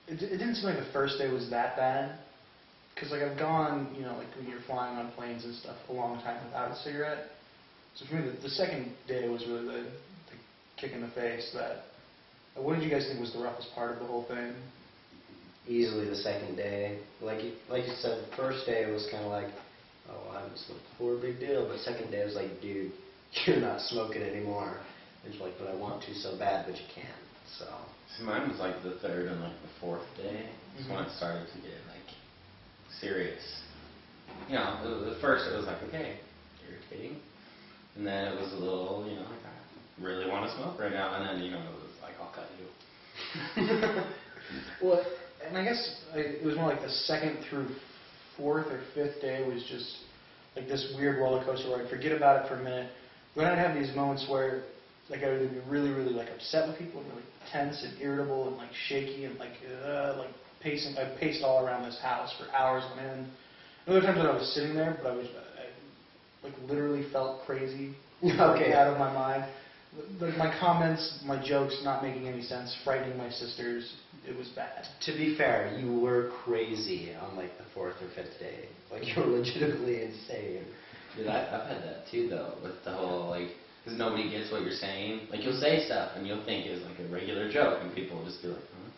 it didn't seem like the first day was that bad. Because, like, I've gone, you know, like, when you're flying on planes and stuff, a long time without a cigarette. So for me, the second day was really the kick in the face that... What did you guys think was the roughest part of the whole thing? Easily the second day. Like you said, the first day was kind of like, oh, well, I haven't smoked before, big deal. But second day was like, dude, you're not smoking anymore. It's like, but I want to so bad, but you can't. So. See, mine was like the third and like the fourth day. That's when it started to get like serious. You know, the first it was like, okay, irritating. And then it was a little, you know, like I really want to smoke right now. And then, you know, it was like, I'll cut you. Well, and I guess it was more like the second through fourth or fifth day was just like this weird roller coaster where I'd forget about it for a minute. Then I'd have these moments where like I would be really, really like upset with people and really tense and irritable and like shaky and like pacing. I paced all around this house for hours on end. Other times when I was sitting there, but I like literally felt crazy, okay, out of my mind. My comments, my jokes not making any sense, frightening my sisters. It was bad. To be fair, you were crazy on like the fourth or fifth day. Like you were legitimately insane. Dude, I've had that too though, with the whole like, because nobody gets what you're saying. Like you'll say stuff and you'll think it's like a regular joke, and people will just be like, huh?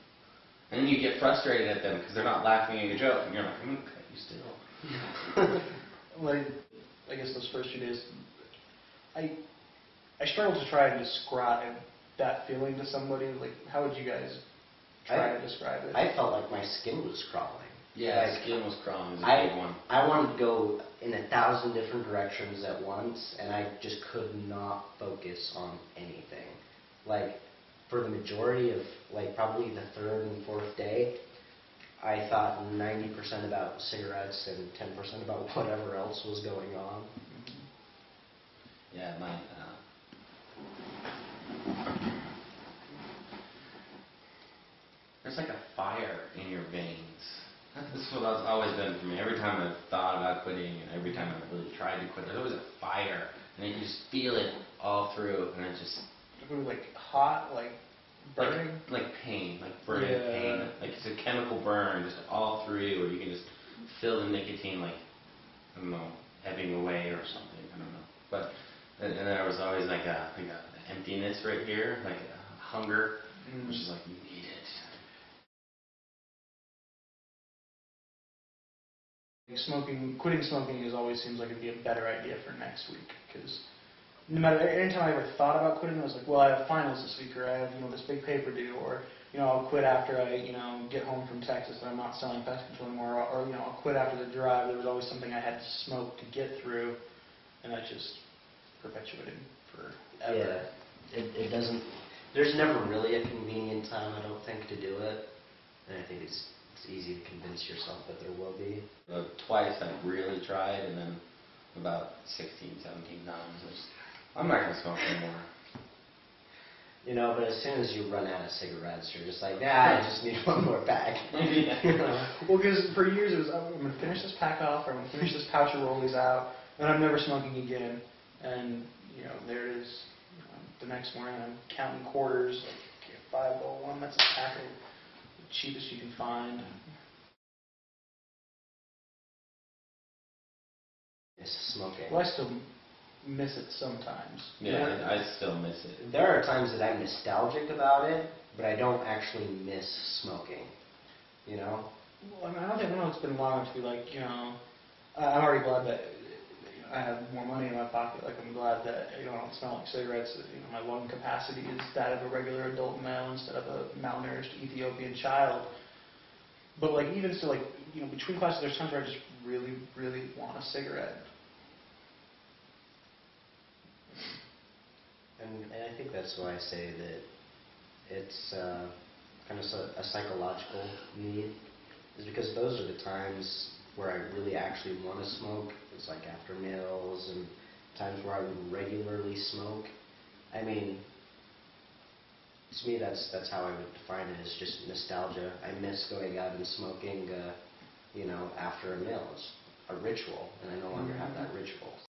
And then you get frustrated at them because they're not laughing at your joke, and you're like, I'm gonna cut you still. Like, I guess those first few days, I struggled to try and describe that feeling to somebody. Like, how would you guys try to describe it? I felt like my skin was crawling. Yeah, like, skin was crawling. It was a big one. I wanted to go in 1,000 different directions at once, and I just could not focus on anything. Like, for the majority of, like, probably the third and fourth day, I thought 90% about cigarettes and 10% about whatever else was going on. Yeah, mine. There's like a fire in your veins. This is what it's always been for me. Every time I've thought about quitting and every time I've really tried to quit, there's always a fire. And you can just feel it all through. And it's just... Like hot, like burning? Like pain, like burning pain. Like it's a chemical burn just all through you where you can just feel the nicotine like, I don't know, ebbing away or something. I don't know. But, and there was always like a emptiness right here, like a hunger, which is like, you need it. Quitting smoking always seems like it'd be a better idea for next week, because no matter, anytime I ever thought about quitting, I was like, well, I have finals this week, or I have, this big paper due, or, I'll quit after I, get home from Texas and I'm not selling pest control anymore, or, I'll quit after the drive. There was always something I had to smoke to get through, and that just perpetuated forever. Yeah, it doesn't, there's never really a convenient time, I don't think, to do it, and I think it's easy to convince yourself that there will be. Twice I really tried, and then about 16, 17 times, I'm not going to smoke anymore. But as soon as you run out of cigarettes, you're just like, I just need one more pack. Well, because for years it was, I'm going to finish this pack off, or I'm going to finish this pouch of rollies out, and I'm never smoking again. And, there it is. The next morning I'm counting quarters, like, okay, 501, that's a pack of the cheapest you can find. It's smoking. Well, I still miss it sometimes. Yeah, I still miss it. There are times that I'm nostalgic about it, but I don't actually miss smoking. Well, I don't know it's been long enough to be like, I'm already glad that I have more money in my pocket. Like, I'm glad that I don't smell like cigarettes. My lung capacity is that of a regular adult male instead of a malnourished Ethiopian child. But like, even still, like, between classes, there's times where I just really, really want a cigarette. And I think that's why I say that it's kind of a psychological need, is because those are the times where I really actually want to smoke. It's like after meals and times where I would regularly smoke. I mean, to me, that's how I would define it, as just nostalgia. I miss going out and smoking, after a meal. It's a ritual, and I no longer have that ritual.